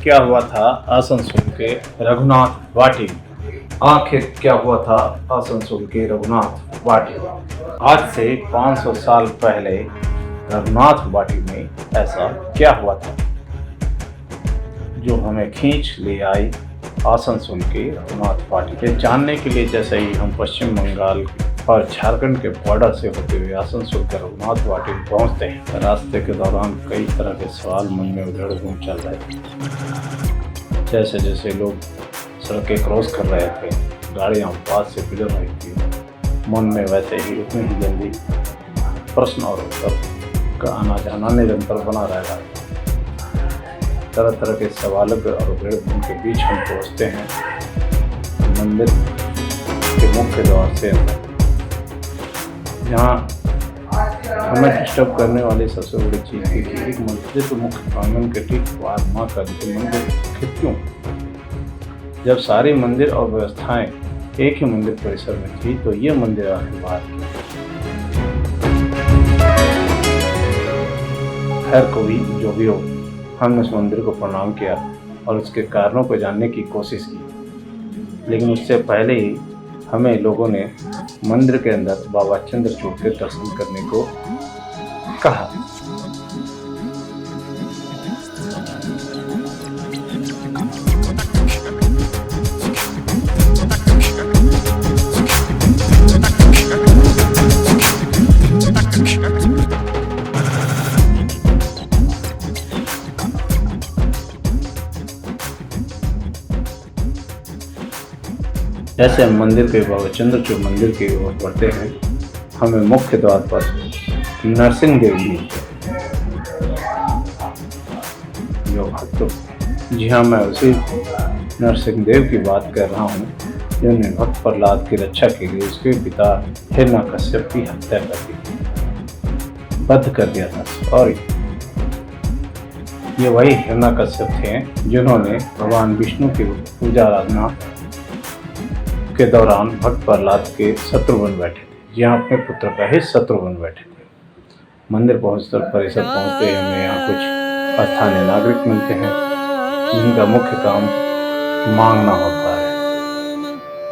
क्या हुआ था आसनसोल के रघुनाथ वाटी में। आखिर क्या हुआ था आसनसोल के रघुनाथ वाटी में। आज से 500 साल पहले रघुनाथ वाटी में ऐसा क्या हुआ था जो हमें खींच ले आई आसनसोल के रघुनाथ वाटी। ये जानने के लिए जैसे ही हम पश्चिम बंगाल और झारखंड के बॉर्डर से होते हुए आसनसोल के रघुनाथ वाटी में पहुंचते हैं, रास्ते के दौरान कई तरह के सवाल मन में उधड़ घूम चल रहे थे। जैसे जैसे लोग सड़कें क्रॉस कर रहे थे, गाड़ियां पास से गुजर रही थी, मन में वैसे ही उतनी ही जल्दी प्रश्न और उत्तर का आना जाना निरंतर बना रह रहा है। तरह तरह के सवालों और उधड़ घूम के बीच हम पहुँचते हैं मंदिर के मुख्य द्वार से, जहाँ हमें डिस्टर्ब करने वाली सबसे बड़ी चीज़ थी कि एक मंदिर के मुख्य प्रांगण के ठीक बाहर माँ का मंदिर क्यों। जब सारी मंदिर और व्यवस्थाएं एक ही मंदिर परिसर में थी तो ये मंदिर आखिर बाहर क्यों। खैर कोई जो भी हो, हमने उस मंदिर को प्रणाम किया और उसके कारणों को जानने की कोशिश की, लेकिन उससे पहले ही हमें लोगों ने मंदिर के अंदर बाबा चंद्रचूड़ के दर्शन करने को कहा। जैसे हम मंदिर के बाबा चंद्रचूड़ मंदिर की ओर बढ़ते हैं, हमें मुख्य द्वार पर नरसिंह देव मिलते हैं जो भक्तों। जी हाँ, मैं उसी नरसिंह देव की बात कर रहा हूँ जिन्होंने भक्त प्रहलाद की रक्षा के लिए उसके पिता हिरण्यकश्यप की हत्या कर दी, बद्ध कर दिया था। और ये वही हिरण्यकश्यप थे जिन्होंने भगवान विष्णु की पूजा आराधना के दौरान भक्त प्रहलाद के शत्रु बन बैठे थे, यहाँ अपने पुत्र का ही शत्रु बन बैठे थे। मंदिर परिसर पहुँचते ही हमें यहाँ कुछ स्थानीय नागरिक मिलते हैं जिनका मुख्य काम मांगना होता है।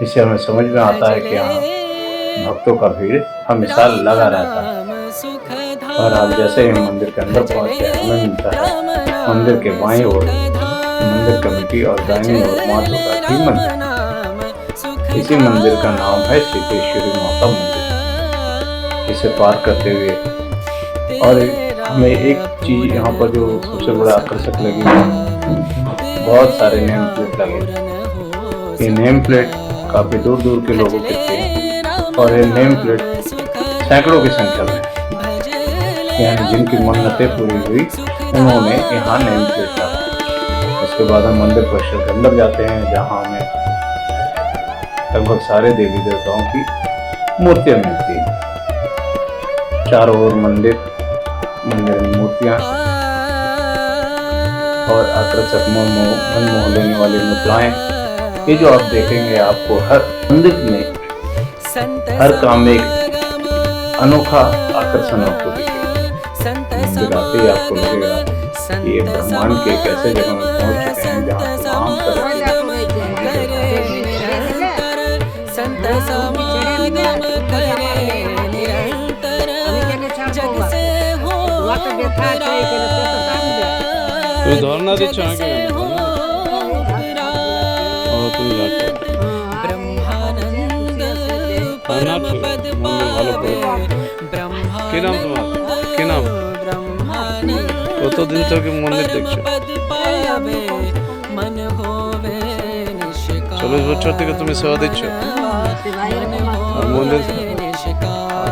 इससे हमें समझ में आता है कि यहाँ भक्तों का भीड़ हमेशा लगा रहता है। और आप जैसे ही मंदिर के अंदर पहुँचते हैं, हमें मिलता है मंदिर के बाईं ओर मंदिर कमेटी और दाहिनी ओर माँ दुर्गा की मंदिर। इसी मंदिर का नाम है सिद्धेश्वरी माता मंदिर। इसे पार करते हुए और हमें एक चीज़ यहाँ पर जो सबसे बड़ा आकर्षक लगी, बहुत सारे नेम प्लेट लगे। ये नेम प्लेट काफ़ी दूर दूर के लोगों के थे और ये नेम प्लेट सैकड़ों की संख्या में, यानी जिनकी मन्नतें पूरी हुई उन्होंने यहाँ नेम प्लेट लगा। उसके बाद हम मंदिर परिसर के अंदर जाते हैं, जहाँ हमें लगभग सारे देवी देवताओं की मूर्तियां मिलती हैं। चारों ओर मंदिर में मूर्तियां और आकर्षक मन मोह लेने वाली मुद्राएं। ये जो आप देखेंगे, आपको हर मंदिर में हर काम में एक अनोखा आकर्षण आपको दिखेगा। मंदिर आते ही आपको लगेगा कि ये ब्रह्मांड के एक ऐसे जगह में पहुंच चुके हैं जहाँ तमाम तरह की তুই ধর না দিচ্ছ আমাকে তুমি ভালো করে। কি নাম তোমার? কি নাম? কতদিন থেকে মন্দির দেখছো? 40 বছর থেকে তুমি সেবা দিচ্ছ আর মন্দির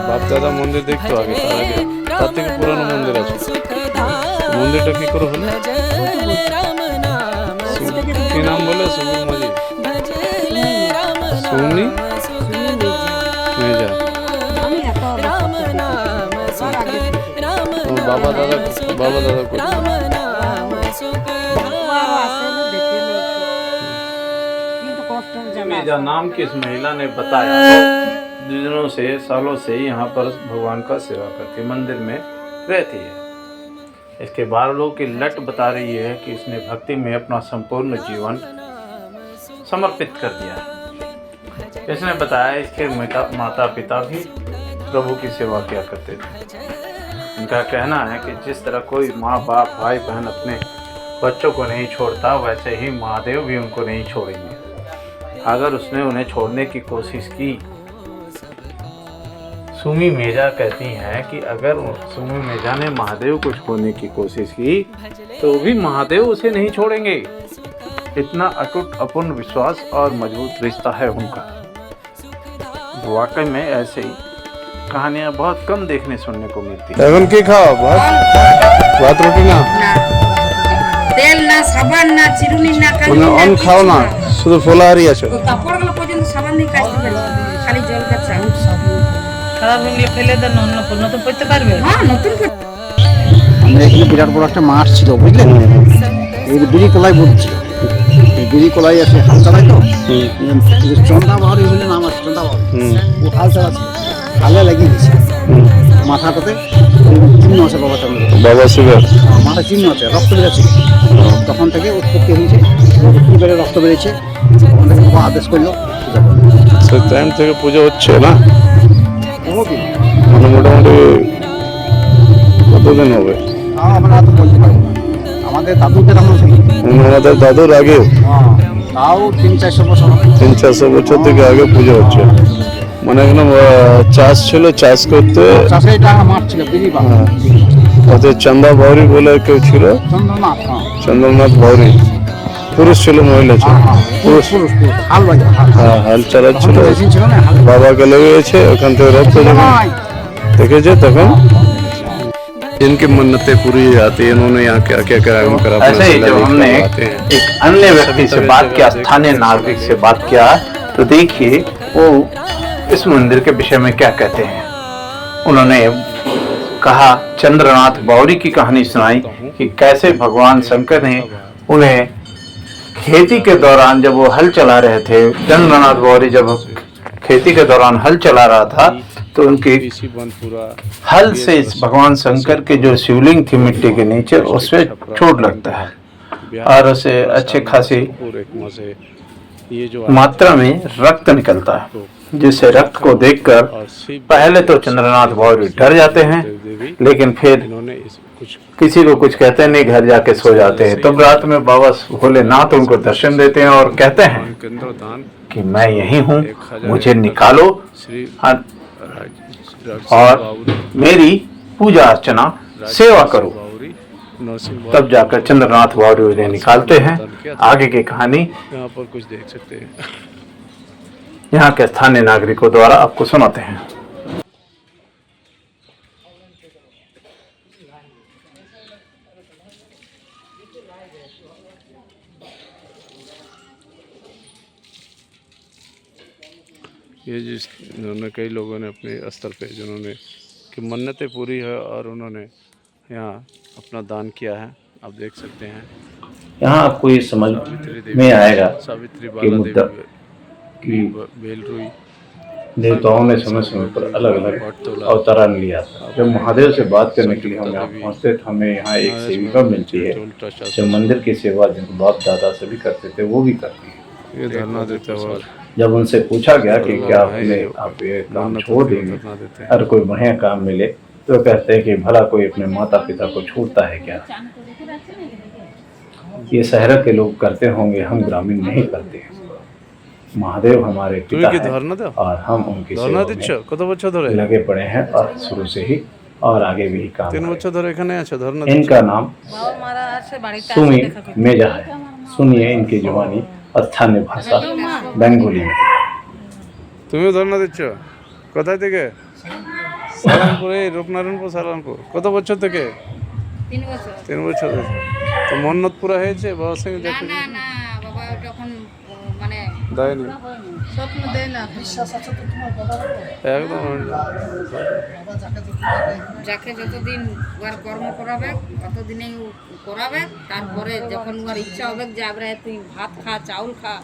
বাপ দাদা মন্দির দেখতো আগে, তার থেকে পুরানো মন্দির আছে। মন্দিরটা কি করে হলো? কি নাম বলে? সুমন মাঝি, সুমনি মেজা। বাবা দাদা मेजा नाम की इस महिला ने बताया दिनों से सालों से यहाँ पर भगवान का सेवा करती मंदिर में रहती है। इसके बालों की लट बता रही है कि इसने भक्ति में अपना संपूर्ण जीवन समर्पित कर दिया है। इसने बताया इसके माता पिता भी प्रभु की सेवा किया करते थे। इनका कहना है कि जिस तरह कोई माँ बाप भाई बहन अपने बच्चों को नहीं छोड़ता, वैसे ही महादेव भी उनको नहीं छोड़ेंगे। अगर उसने उन्हें छोड़ने की कोशिश की, सुमी मेजा कहती हैं कि अगर सुमी मेजा ने महादेव को छोड़ने की कोशिश की तो भी महादेव उसे नहीं छोड़ेंगे। इतना अटूट अपूर्ण विश्वास और मजबूत रिश्ता है उनका। वाकई में ऐसे ही कहानियां बहुत कम देखने सुनने को मिलती है। এখন কি খাও? ভাত রুটি না? তেল না, সাবান না, চিরুনি না, মানে অন খাও না, শুধু ফলাহারি আছো। কাপড়গুলো পর্যন্ত সাবান দিয়ে কাচতে পারি, খালি জল কাচা। খারাপ হলে ফেলে দেন, অন্য নতুন করতে পারবে। হ্যাঁ, নতুন করে আমরা এখানে বিরাট বড় একটা মাঠ ছিল, বুঝলেন? এই বিড়ি কলাই বলছিল, এই বিড়ি কলাই আছে হাল চালাই তো, চন্দা বাহারি হলে নাম আছে চন্দা বাহারি, ও হাল চালাচ্ছে, হালে লাগিয়ে দিয়েছে মাথাটাতে 3 মাসে বাবা চালানো, বাবা সুগার মাথা 3 মাসে রক্ত বেরোচ্ছে। তখন থেকে উৎপত্তি হয়েছে, কি বেড়ে রক্ত বেরিয়েছে, তখন থেকে বাবা আদেশ করলো পূজা করলো। সেই টাইম থেকে পুজো হচ্ছে না? বহুদিন, মানে মোটামুটি কতদিন হবে? তাও আমরা তো বলতে পারবো না, আমাদের দাদুকে তেমন ছিল, আমাদের দাদুর আগে তাও 300-400 বছর হবে। 300-400 বছর থেকে আগে পুজো হচ্ছে। মানে এখানে চাষ ছিল, চাষ করতে চাষের এটা মাঠ ছিল, বিড়ি বাগান। ওদের চান্দা বাউরি বলে কেউ ছিল, চন্দ্রনাথ, হ্যাঁ চন্দ্রনাথ বাউরি। পুরুষ ছিল, মহিলা ছিল? পুরুষ পুরুষ পুরুষ, হাল বাজে, হ্যাঁ, হাল চালাচ্ছিল। মেশিন ছিল না, হাল বাবাকে লেগেছে, ওখান থেকে রক্ত যখন দেখেছে তখন जिनकी मन्नतें पूरी हो जाती है, इन्होंने यहाँ क्या क्या कराम करा। ऐसे ही जब हमने एक अन्य व्यक्ति से बात किया, स्थानीय नागरिक से बात किया, तो देखिए वो इस मंदिर के विषय में क्या कहते हैं। उन्होंने कहा, चंद्रनाथ बावरी की कहानी सुनाई कि कैसे भगवान शंकर ने उन्हें खेती के दौरान, जब वो हल चला रहे थे, चंद्रनाथ बावरी जब खेती के दौरान हल चला रहा था तो उनके हल से भगवान शंकर के जो शिवलिंग थी मिट्टी के नीचे, उसमें चोट लगता है और उसे अच्छे खासी मात्रा में रक्त निकलता है, जिससे रक्त को देखकर पहले तो चंद्रनाथ बावरी डर जाते हैं, लेकिन फिर किसी को कुछ कहते नहीं, घर जाके सो जाते हैं। तब रात में बाबा भोलेनाथ उनको दर्शन देते हैं और कहते हैं कि मैं यही हूँ, मुझे निकालो और मेरी पूजा अर्चना सेवा करो। तब जाकर चंद्रनाथ बावरी उन्हें निकालते हैं। आगे की कहानी यहाँ पर कुछ देख सकते हैं, यहाँ के स्थानीय नागरिकों द्वारा आपको सुनाते हैं। ये जिस इन्होंने कई लोगों ने अपने स्तर पे जिन्होंने कि मन्नतें पूरी है और उन्होंने यहाँ अपना दान किया है, आप देख सकते हैं। यहाँ आपको ये समझ में आएगा सावित्री कि बाला मुद्दा देवी कि बेलरुई देवताओं ने समय समय पर अलग अलग अवतरण लिया था। जब महादेव से बात करने के लिए हम यहाँ पहुँचते तो हमें यहाँ एक सेविका मिलती है जो मंदिर की सेवा जिनको बाप दादा से भी करते थे वो भी करती है। ये धरना देता हुआ जब उनसे पूछा गया कि क्या आप ये काम छोड़ देंगे अगर कोई बढ़िया काम मिले, तो कहते हैं कि भला कोई अपने माता पिता को छोड़ता है क्या। ये शहर के लोग करते होंगे, हम ग्रामीण नहीं करते। महादेव हमारे पिता हैं और हम उनकी सेवा में কত বছর ধরে? लगे पड़े हैं और शुरू से ही और आगे भी काम 3 বছর ধরে এখানে আছে ধর্ণা। इनका नाम सुमी मेजा है। सुनिए इनकी जुबानी स्थानीय भाषा बेंगोली में। তুমিও ধর্ণা দিচ্ছ? কোথায় থেকে? সালামপুর, এই রূপনারায়ণপুর সালামপুর। কত বছর থেকে? 3 বছর। 3 বছর। তো মন্নত পুরা হয়েছে বাবার সঙ্গে দেখে? না না, বাবা যখন মানে দেয়নি স্বপ্ন দেয় না, বিশ্বাস আছে তো তোমার বাবা, একদম। যাকে যতদিন ওর কর্ম করাবে ততদিনেই করাবে। তারপরে যখন ওর ইচ্ছা হবে যে আমরা তুই ভাত খা, চাউল খা,